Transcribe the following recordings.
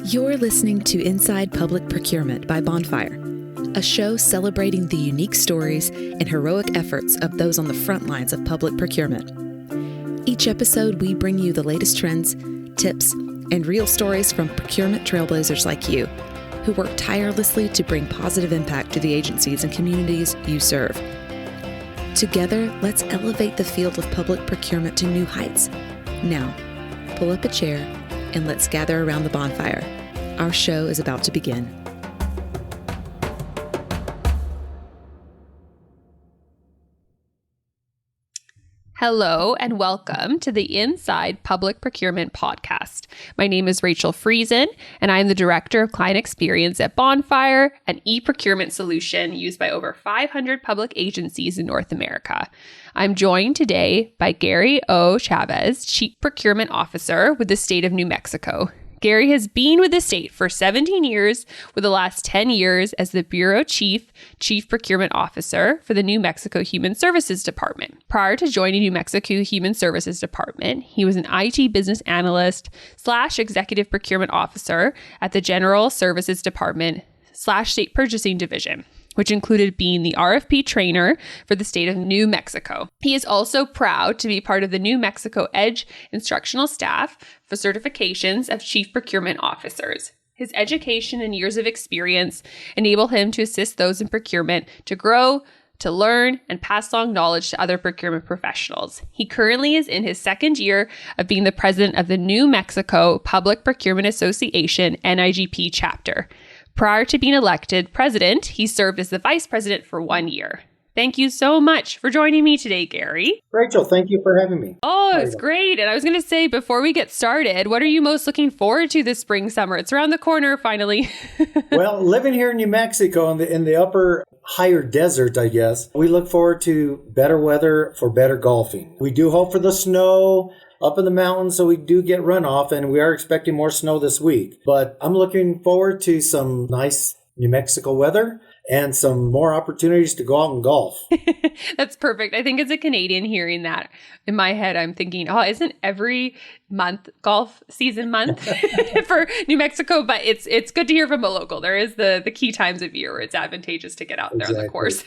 You're listening to Inside Public Procurement by Bonfire, a show celebrating the unique stories and heroic efforts of those on the front lines of public procurement. Each episode, we bring you the latest trends, tips, and real stories from procurement trailblazers like you, who work tirelessly to bring positive impact to the agencies and communities you serve. Together, let's elevate the field of public procurement to new heights. Now, pull up a chair and let's gather around the bonfire. Our show is about to begin. Hello and welcome to the Inside Public Procurement podcast. My name is Rachel Friesen, and I am the Director of Client Experience at Bonfire, an e-procurement solution used by over 500 public agencies in North America. I'm joined today by Gary O. Chavez, Chief Procurement Officer with the state of New Mexico. Gary has been with the state for 17 years, with the last 10 years as the Bureau Chief Procurement Officer for the New Mexico Human Services Department. Prior to joining New Mexico Human Services Department, he was an IT business analyst / executive procurement officer at the General Services Department / State Purchasing Division, which included being the RFP trainer for the state of New Mexico. He is also proud to be part of the New Mexico Edge instructional staff for certifications of chief procurement officers. His education and years of experience enable him to assist those in procurement to grow, to learn, and pass along knowledge to other procurement professionals. He currently is in his second year of being the president of the New Mexico Public Procurement Association NIGP chapter. Prior to being elected president, he served as the vice president for 1 year. Thank you so much for joining me today, Gary. Rachel, thank you for having me. Oh, it's great. And I was going to say, before we get started, what are you most looking forward to this spring, summer? It's around the corner, finally. Well, living here in New Mexico in the upper higher desert, I guess, we look forward to better weather for better golfing. We do hope for the snow up in the mountains, so we do get runoff, and we are expecting more snow this week. But I'm looking forward to some nice New Mexico weather and some more opportunities to go out and golf. That's perfect. I think as a Canadian hearing that, in my head, I'm thinking, oh, isn't every month golf season month for New Mexico? But it's good to hear from a local. There is the key times of year where it's advantageous to get out there on the course.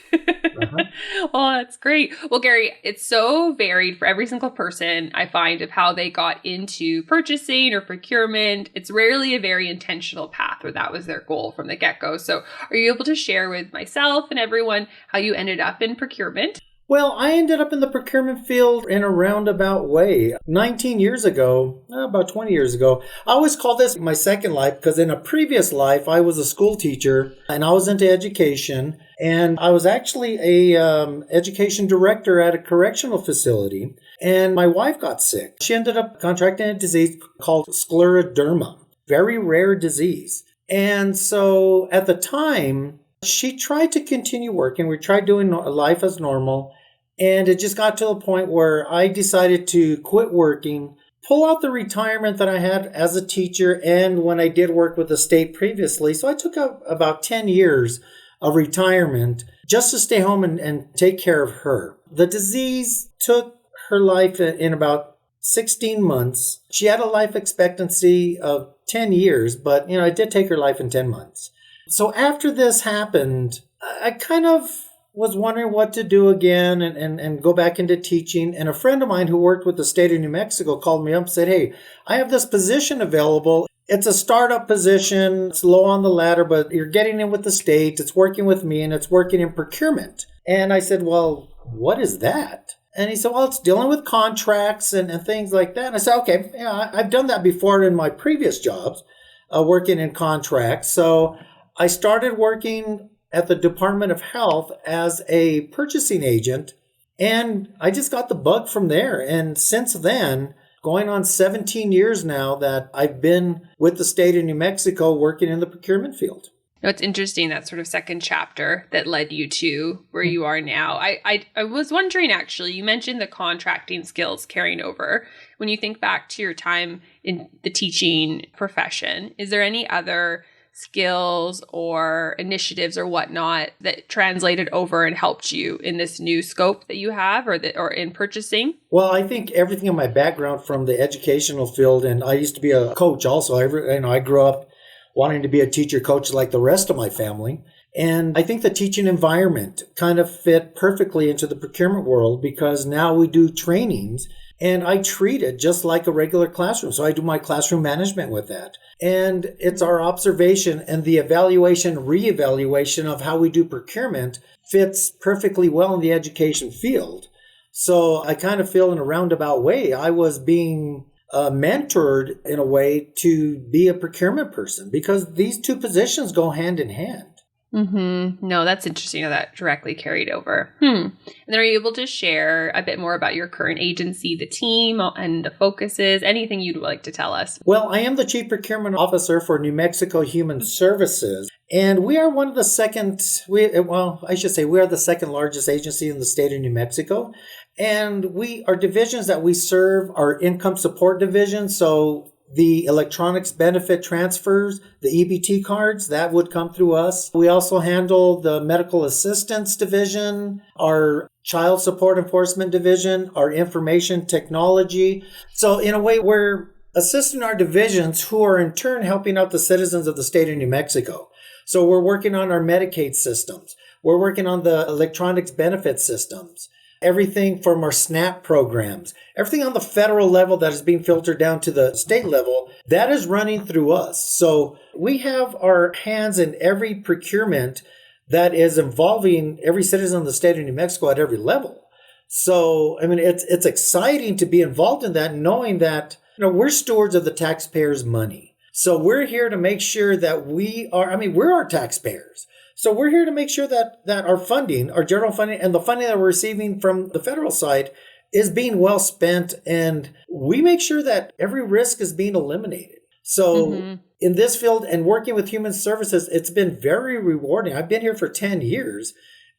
Oh, that's great. Well, Gary, it's so varied for every single person, I find, of how they got into purchasing or procurement. It's rarely a very intentional path where that was their goal from the get-go. So are you able to share with myself and everyone how you ended up in procurement? Well, I ended up in the procurement field in a roundabout way. 19 years ago, about 20 years ago, I always call this my second life because in a previous life, I was a school teacher and I was into education. And I was actually a education director at a correctional facility. And my wife got sick. She ended up contracting a disease called scleroderma, very rare disease. And so at the time, she tried to continue working. We tried doing life as normal. And it just got to a point where I decided to quit working, pull out the retirement that I had as a teacher and when I did work with the state previously. So I took up about 10 years of retirement just to stay home and take care of her. The disease took her life in about 16 months. She had a life expectancy of 10 years, but I did take her life in 10 months. So after this happened, I kind of was wondering what to do again and go back into teaching. And a friend of mine who worked with the state of New Mexico called me up and said, hey, I have this position available. It's a startup position. It's low on the ladder, but you're getting in with the state. It's working with me and it's working in procurement. And I said, well, what is that? And he said, well, it's dealing with contracts and things like that. And I said, okay, I've done that before in my previous jobs, working in contracts. So I started working at the Department of Health as a purchasing agent, and I just got the bug from there. And since then, going on 17 years now that I've been with the state of New Mexico working in the procurement field. It's interesting, that sort of second chapter that led you to where you are now. I was wondering, actually, you mentioned the contracting skills carrying over. When you think back to your time in the teaching profession, is there any other skills or initiatives or whatnot that translated over and helped you in this new scope that you have or in purchasing? Well, I think everything in my background from the educational field, and I used to be a coach also. I grew up wanting to be a teacher coach like the rest of my family. And I think the teaching environment kind of fit perfectly into the procurement world because now we do trainings and I treat it just like a regular classroom. So I do my classroom management with that. And it's our observation and the evaluation, reevaluation of how we do procurement fits perfectly well in the education field. So I kind of feel in a roundabout way, I was being mentored in a way to be a procurement person because these two positions go hand in hand. Mm-hmm. No, that's interesting how that directly carried over. And then are you able to share a bit more about your current agency, the team, and the focuses, anything you'd like to tell us? Well, I am the Chief Procurement Officer for New Mexico Human Services, and we are one of the we are the second largest agency in the state of New Mexico. And our divisions that we serve are income support divisions, so the electronics benefit transfers, the EBT cards, that would come through us. We also handle the medical assistance division, our child support enforcement division, our information technology. So in a way, we're assisting our divisions who are in turn helping out the citizens of the state of New Mexico. So we're working on our Medicaid systems. We're working on the electronics benefit systems. Everything from our SNAP programs, everything on the federal level that is being filtered down to the state level, that is running through us. So we have our hands in every procurement that is involving every citizen of the state of New Mexico at every level. So, I mean, it's exciting to be involved in that, knowing that, we're stewards of the taxpayers' money. So we're here to make sure that we're our taxpayers. So we're here to make sure that our funding, our general funding, and the funding that we're receiving from the federal side is being well spent, and we make sure that every risk is being eliminated. So in this field and working with human services, it's been very rewarding. I've been here for 10 years,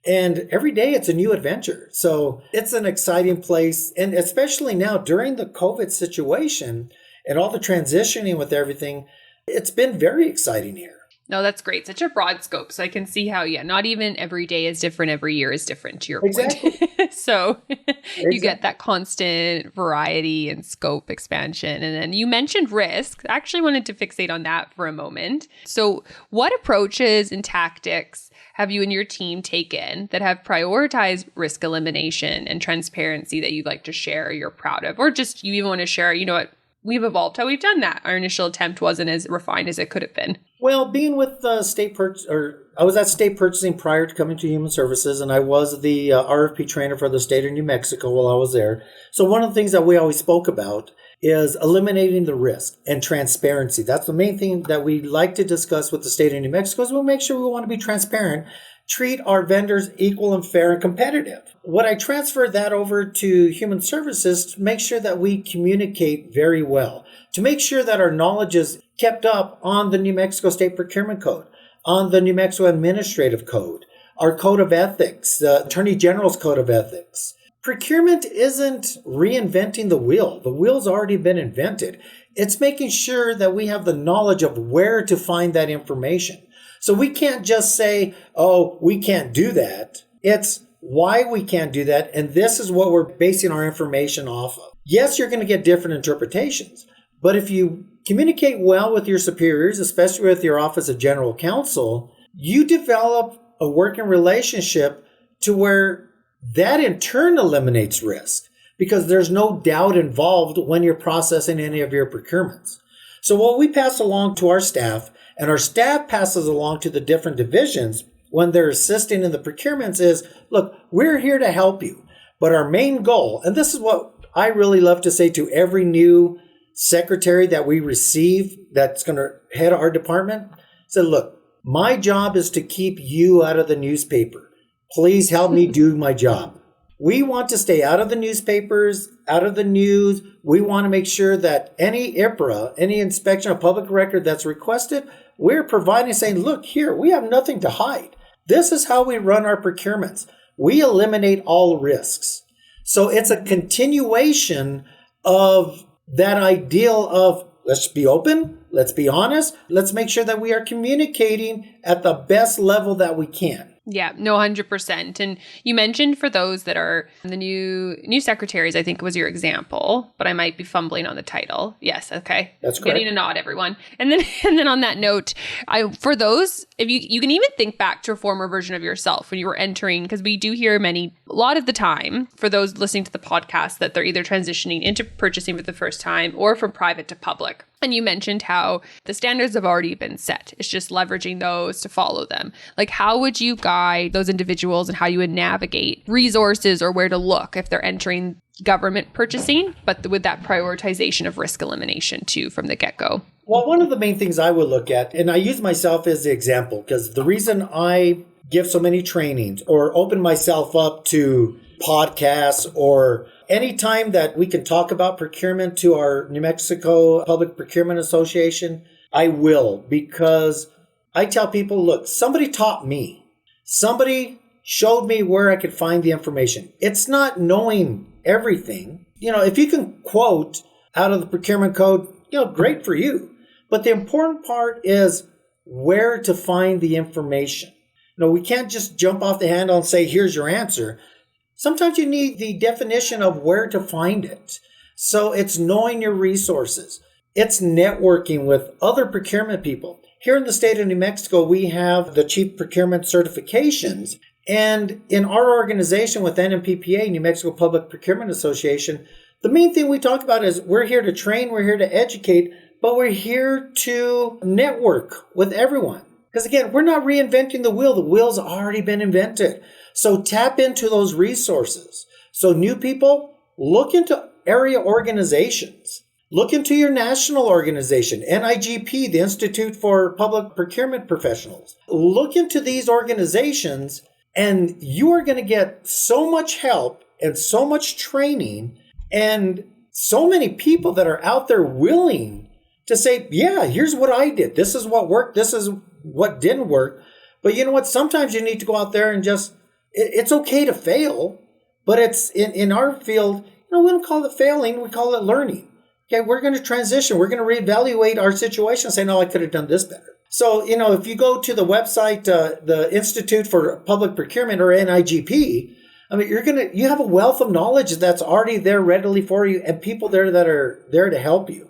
and every day it's a new adventure. So it's an exciting place, and especially now during the COVID situation and all the transitioning with everything, it's been very exciting here. No, that's great. Such a broad scope. So I can see how, not even every day is different. Every year is different, to your Exactly. point. So you get that constant variety and scope expansion. And then you mentioned risk. I actually wanted to fixate on that for a moment. So what approaches and tactics have you and your team taken that have prioritized risk elimination and transparency that you'd like to share or you're proud of? Or just you even want to share, what we've evolved, how we've done that. Our initial attempt wasn't as refined as it could have been. Well, being with I was at state purchasing prior to coming to Human Services, and I was the RFP trainer for the state of New Mexico while I was there. So one of the things that we always spoke about is eliminating the risk and transparency. That's the main thing that we like to discuss with the state of New Mexico is we'll make sure we want to be transparent, treat our vendors equal and fair and competitive. What I transferred that over to Human Services to make sure that we communicate very well, to make sure that our knowledge is kept up on the New Mexico State Procurement Code, on the New Mexico Administrative Code, our Code of Ethics, the Attorney General's Code of Ethics. Procurement isn't reinventing the wheel. The wheel's already been invented. It's making sure that we have the knowledge of where to find that information. So we can't just say, oh, we can't do that. It's why we can't do that, and this is what we're basing our information off of. Yes, you're going to get different interpretations, but if you communicate well with your superiors, especially with your Office of General Counsel, you develop a working relationship to where that in turn eliminates risk because there's no doubt involved when you're processing any of your procurements. So what we pass along to our staff, and our staff passes along to the different divisions when they're assisting in the procurements is, look, we're here to help you. But our main goal, and this is what I really love to say to every new secretary that we receive that's going to head our department, say, look, my job is to keep you out of the newspaper. Please help me do my job. We want to stay out of the newspapers, out of the news. We want to make sure that any IPRA, any inspection of public record that's requested, we're providing saying, look here, we have nothing to hide. This is how we run our procurements. We eliminate all risks. So it's a continuation of that ideal of let's be open, let's be honest, let's make sure that we are communicating at the best level that we can. Yeah, no, 100%. And you mentioned for those that are the new secretaries, I think was your example, but I might be fumbling on the title. Yes, okay. That's correct. Getting a nod, everyone. And then on that note, for those, if you can even think back to a former version of yourself when you were entering, because we do hear a lot of the time for those listening to the podcast that they're either transitioning into purchasing for the first time or from private to public. And you mentioned how the standards have already been set. It's just leveraging those to follow them. Like, how would you guide those individuals and how you would navigate resources or where to look if they're entering government purchasing, but with that prioritization of risk elimination too from the get-go? Well, one of the main things I would look at, and I use myself as the example, because the reason I give so many trainings or open myself up to podcasts or any time that we can talk about procurement to our New Mexico Public Procurement Association, I will, because I tell people, look, somebody taught me. Somebody showed me where I could find the information. It's not knowing everything. If you can quote out of the procurement code, great for you. But the important part is where to find the information. We can't just jump off the handle and say, here's your answer. Sometimes you need the definition of where to find it. So it's knowing your resources. It's networking with other procurement people. Here in the state of New Mexico, we have the chief procurement certifications. And in our organization with NMPPA, New Mexico Public Procurement Association, the main thing we talk about is we're here to train, we're here to educate, but we're here to network with everyone. Because again, we're not reinventing the wheel. The wheel's already been invented. So tap into those resources. So new people, look into area organizations. Look into your national organization, NIGP, the Institute for Public Procurement Professionals. Look into these organizations and you are going to get so much help and so much training and so many people that are out there willing to say, yeah, here's what I did. This is what worked. This is what didn't work. But you know what? Sometimes you need to go out there and just, it's okay to fail, but it's in our field, we don't call it failing. We call it learning. Okay, we're going to transition. We're going to reevaluate our situation and say, no, I could have done this better. So, if you go to the website, the Institute for Public Procurement or NIGP, you have a wealth of knowledge that's already there readily for you and people there that are there to help you.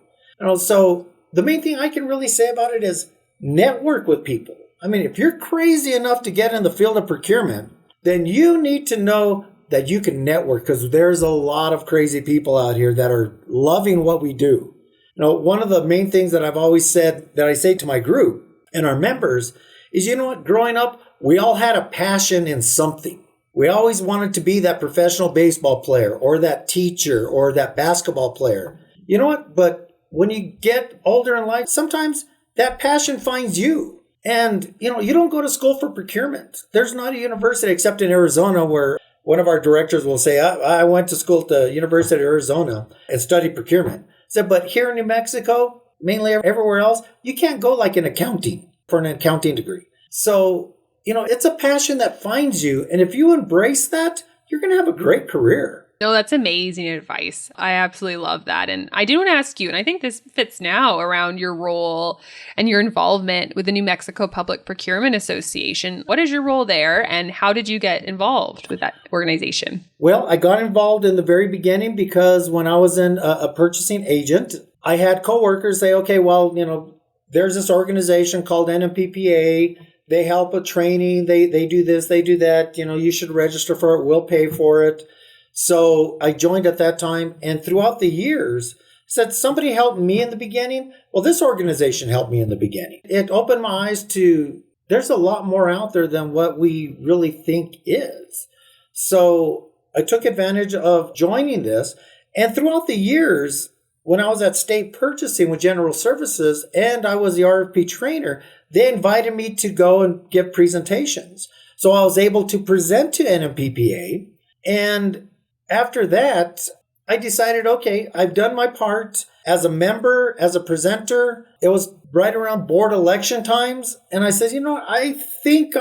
So the main thing I can really say about it is network with people. If you're crazy enough to get in the field of procurement, then you need to know that you can network because there's a lot of crazy people out here that are loving what we do. One of the main things that I've always said that I say to my group and our members is, growing up, we all had a passion in something. We always wanted to be that professional baseball player or that teacher or that basketball player. You know what? But when you get older in life, sometimes that passion finds you. And, you don't go to school for procurement. There's not a university except in Arizona where one of our directors will say, I went to school at the University of Arizona and studied procurement. But here in New Mexico, mainly everywhere else, you can't go like in accounting for an accounting degree. So, it's a passion that finds you. And if you embrace that, you're going to have a great career. No, that's amazing advice. I absolutely love that. And I do want to ask you, and I think this fits now around your role and your involvement with the New Mexico Public Procurement Association. What is your role there and how did you get involved with that organization? Well, I got involved in the very beginning because when I was a purchasing agent, I had coworkers say, okay, well, there's this organization called NMPPA. They help with training. They do this, they do that. You should register for it. We'll pay for it. So I joined at that time, and throughout the years, said somebody helped me in the beginning. Well, this organization helped me in the beginning. It opened my eyes to there's a lot more out there than what we really think is. So I took advantage of joining this, and throughout the years, when I was at state purchasing with General Services and I was the RFP trainer, they invited me to go and give presentations. So I was able to present to NMPPA, and after that, I decided, okay, I've done my part as a member, as a presenter. It was right around board election times. And I said, I think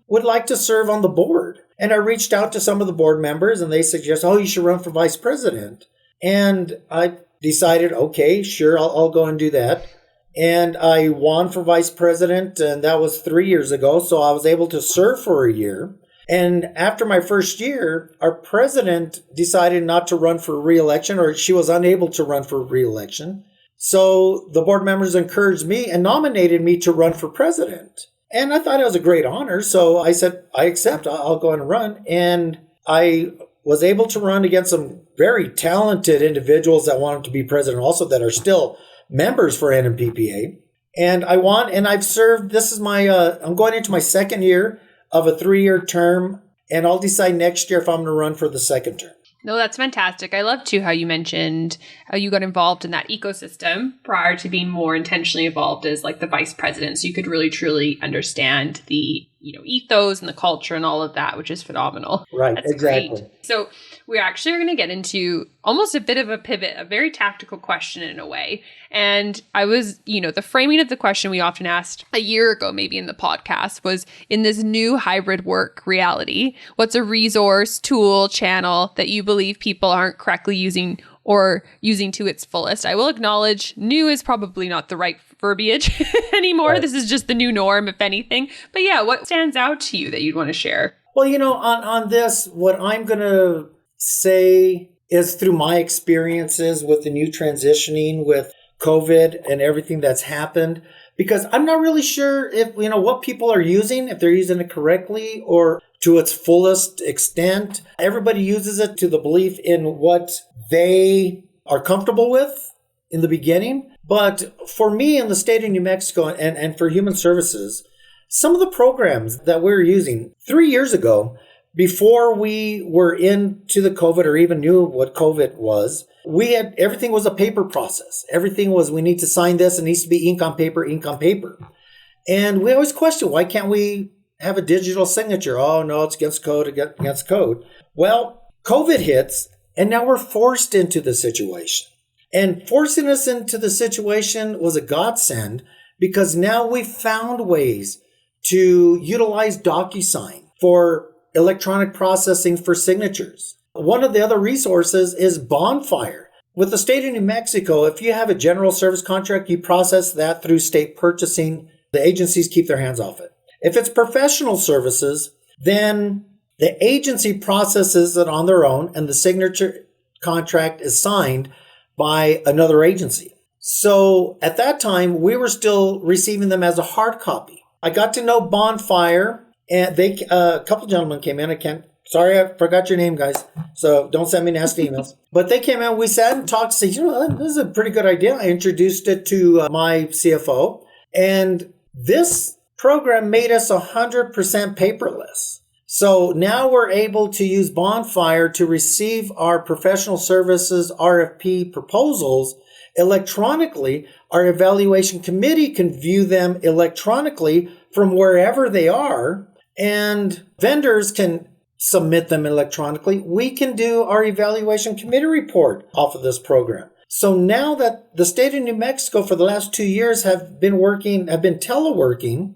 would like to serve on the board. And I reached out to some of the board members and they suggested, you should run for vice president. And I decided, okay, sure, I'll go and do that. And I won for vice president, and that was 3 years ago. So I was able to serve for a year. And after my first year, our president decided not to run for re-election, or she was unable to run for re-election. So the board members encouraged me and nominated me to run for president. And I thought it was a great honor. So I said, I accept, I'll go and run. And I was able to run against some very talented individuals that wanted to be president also, that are still members for NMPPA. And I won, and I've served, this is my, I'm going into my second year of a 3-year term, and I'll decide next year if I'm going to run for the second term. No, that's fantastic. I love too how you mentioned how you got involved in that ecosystem prior to being more intentionally involved as like the vice president. So you could really truly understand the, ethos and the culture and all of that, which is phenomenal. Right, that's exactly. Great. So we actually are going to get into almost a bit of a pivot, a very tactical question in a way. And I was, the framing of the question we often asked a year ago, maybe in the podcast, was in this new hybrid work reality, what's a resource, tool, channel that you believe people aren't correctly using or using to its fullest? I will acknowledge new is probably not the right verbiage anymore. Right. This is just the new norm, if anything. But yeah, what stands out to you that you'd want to share? Well, on this, what I'm going to say is through my experiences with the new transitioning with COVID and everything that's happened, because I'm not really sure if, what people are using, if they're using it correctly or to its fullest extent. Everybody uses it to the belief in what they are comfortable with in the beginning. But for me in the state of New Mexico and for human services, some of the programs that we're using 3 years ago, before we were into the COVID or even knew what COVID was, everything was a paper process. Everything was, we need to sign this. It needs to be ink on paper, ink on paper. And we always question, why can't we have a digital signature? Oh, no, it's against code, against code. Well, COVID hits, and now we're forced into the situation. And forcing us into the situation was a godsend, because now we found ways to utilize DocuSign for electronic processing for signatures. One of the other resources is Bonfire. With the state of New Mexico, if you have a general service contract, you process that through state purchasing. The agencies keep their hands off it. If it's professional services, then the agency processes it on their own, and the signature contract is signed by another agency. So at that time, we were still receiving them as a hard copy. I got to know Bonfire, and a couple gentlemen came in. Sorry, I forgot your name, guys. So don't send me nasty emails. But they came in, we sat and talked, said, this is a pretty good idea. I introduced it to my CFO, and this program made us 100% paperless. So now we're able to use Bonfire to receive our professional services RFP proposals electronically. Our evaluation committee can view them electronically from wherever they are, and vendors can submit them electronically. We can do our evaluation committee report off of this program. So now that the state of New Mexico for the last 2 years have been teleworking,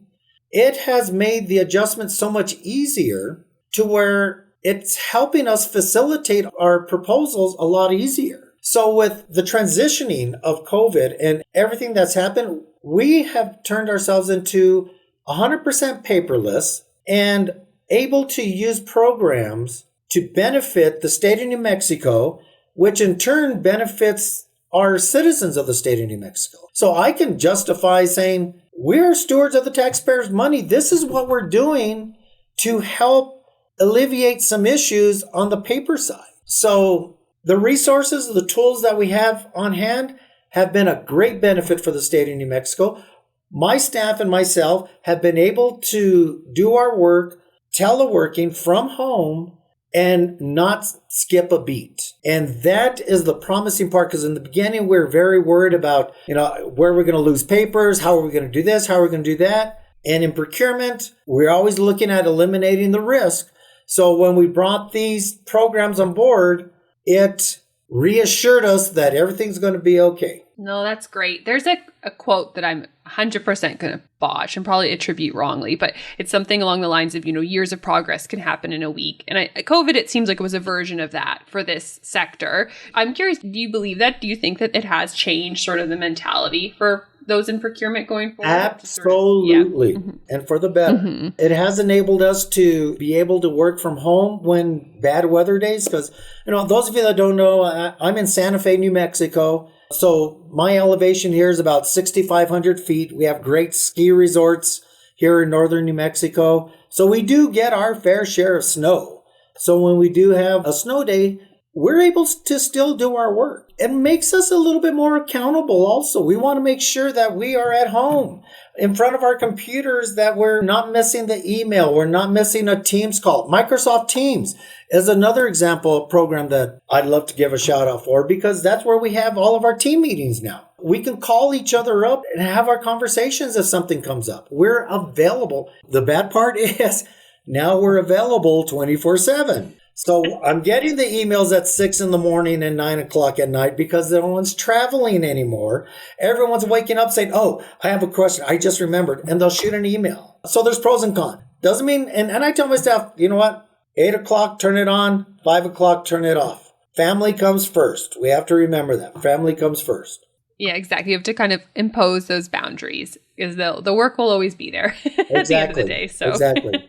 it has made the adjustment so much easier to where it's helping us facilitate our proposals a lot easier. So with the transitioning of COVID and everything that's happened, we have turned ourselves into 100% paperless and able to use programs to benefit the state of New Mexico, which in turn benefits our citizens of the state of New Mexico. So I can justify saying, we're stewards of the taxpayers' money. This is what we're doing to help alleviate some issues on the paper side. So the resources, the tools that we have on hand have been a great benefit for the state of New Mexico. My staff and myself have been able to do our work teleworking from home and not skip a beat. And that is the promising part, because in the beginning, we were very worried about, where we're going to lose papers, how are we going to do this, how are we going to do that. And in procurement, we're always looking at eliminating the risk. So when we brought these programs on board, it reassured us that everything's going to be okay. No, that's great. There's a quote that I'm 100% going to botch and probably attribute wrongly, but it's something along the lines of, years of progress can happen in a week. And COVID, it seems like it was a version of that for this sector. I'm curious, do you believe that? Do you think that it has changed sort of the mentality for those in procurement going forward? Absolutely. Yeah. Mm-hmm. And for the better. Mm-hmm. It has enabled us to be able to work from home when bad weather days. Because, those of you that don't know, I'm in Santa Fe, New Mexico. So my elevation here is about 6,500 feet. We have great ski resorts here in northern New Mexico. So we do get our fair share of snow. So when we do have a snow day, we're able to still do our work. It makes us a little bit more accountable also. We want to make sure that we are at home in front of our computers, that we're not missing the email. We're not missing a Teams call. Microsoft Teams is another example of program that I'd love to give a shout out for, because that's where we have all of our team meetings now. We can call each other up and have our conversations if something comes up. We're available. The bad part is now we're available 24/7. So I'm getting the emails at 6 in the morning and 9 o'clock at night because no one's traveling anymore. Everyone's waking up saying, oh, I have a question. I just remembered. And they'll shoot an email. So there's pros and cons. Doesn't mean, and I tell my staff, you know what? 8 o'clock, turn it on. 5 o'clock, turn it off. Family comes first. We have to remember that. Family comes first. Yeah, exactly. You have to kind of impose those boundaries, because the work will always be there at the end of the day. So Exactly.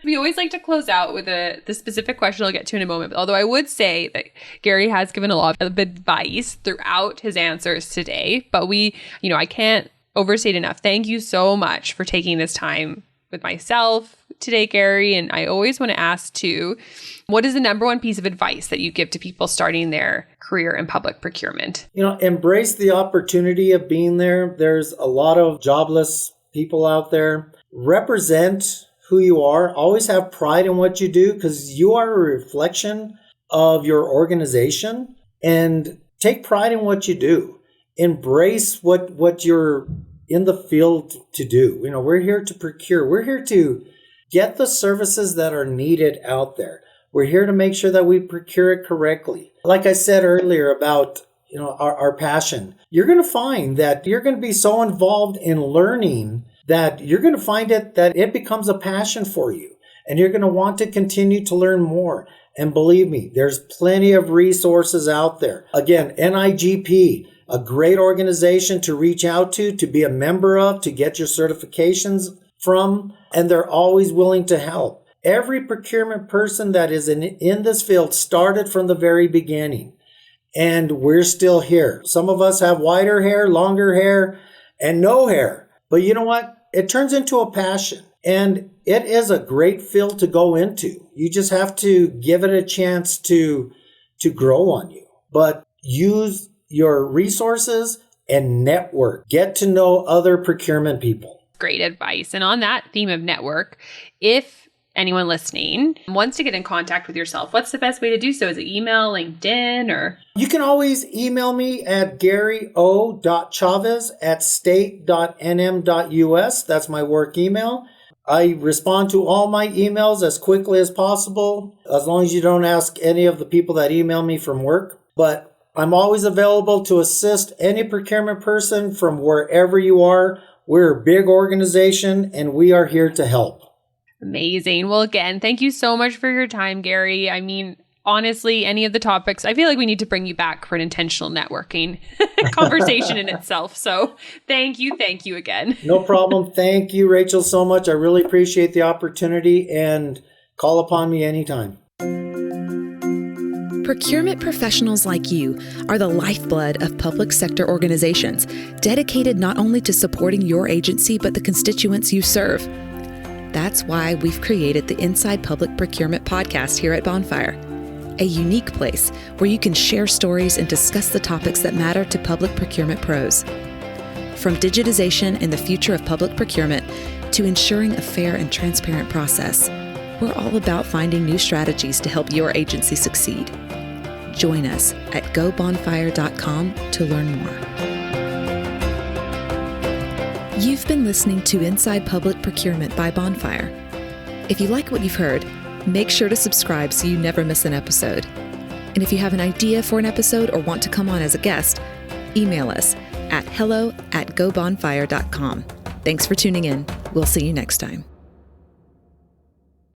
We always like to close out with the specific question I'll get to in a moment. Although I would say that Gary has given a lot of advice throughout his answers today, but I can't overstate enough. Thank you so much for taking this time with myself today, Gary. And I always want to ask too, what is the number one piece of advice that you give to people starting their career in public procurement? Embrace the opportunity of being there. There's a lot of jobless people out there. Represent who you are. Always have pride in what you do, because you are a reflection of your organization, and take pride in what you do. Embrace what you're in the field to do. We're here to procure. We're here to get the services that are needed out there. We're here to make sure that we procure it correctly. Like I said earlier about our passion, you're going to find that you're going to be so involved in learning that you're going to find that it becomes a passion for you, and you're going to want to continue to learn more. And believe me, there's plenty of resources out there. Again, NIGP, a great organization to reach out to be a member of, to get your certifications from, and they're always willing to help. Every procurement person that is in this field started from the very beginning, and we're still here. Some of us have whiter hair, longer hair, and no hair. But you know what? It turns into a passion, and it is a great field to go into. You just have to give it a chance to grow on you. But use your resources and network. Get to know other procurement people. Great advice. And on that theme of network, if anyone listening wants to get in contact with yourself, what's the best way to do so? Is it email, LinkedIn, or? You can always email me at garyo.chavez@state.nm.us. That's my work email. I respond to all my emails as quickly as possible, as long as you don't ask any of the people that email me from work. But I'm always available to assist any procurement person from wherever you are. We're a big organization, and we are here to help. Amazing. Well, again, thank you so much for your time, Gary. I mean, honestly, any of the topics, I feel like we need to bring you back for an intentional networking conversation in itself. So thank you again. No problem. Thank you, Rachel, so much. I really appreciate the opportunity, and call upon me anytime. Procurement professionals like you are the lifeblood of public sector organizations, dedicated not only to supporting your agency, but the constituents you serve. That's why we've created the Inside Public Procurement podcast here at Bonfire, a unique place where you can share stories and discuss the topics that matter to public procurement pros. From digitization and the future of public procurement to ensuring a fair and transparent process, we're all about finding new strategies to help your agency succeed. Join us at gobonfire.com to learn more. You've been listening to Inside Public Procurement by Bonfire. If you like what you've heard, make sure to subscribe so you never miss an episode. And if you have an idea for an episode or want to come on as a guest, email us at hello@gobonfire.com. Thanks for tuning in. We'll see you next time.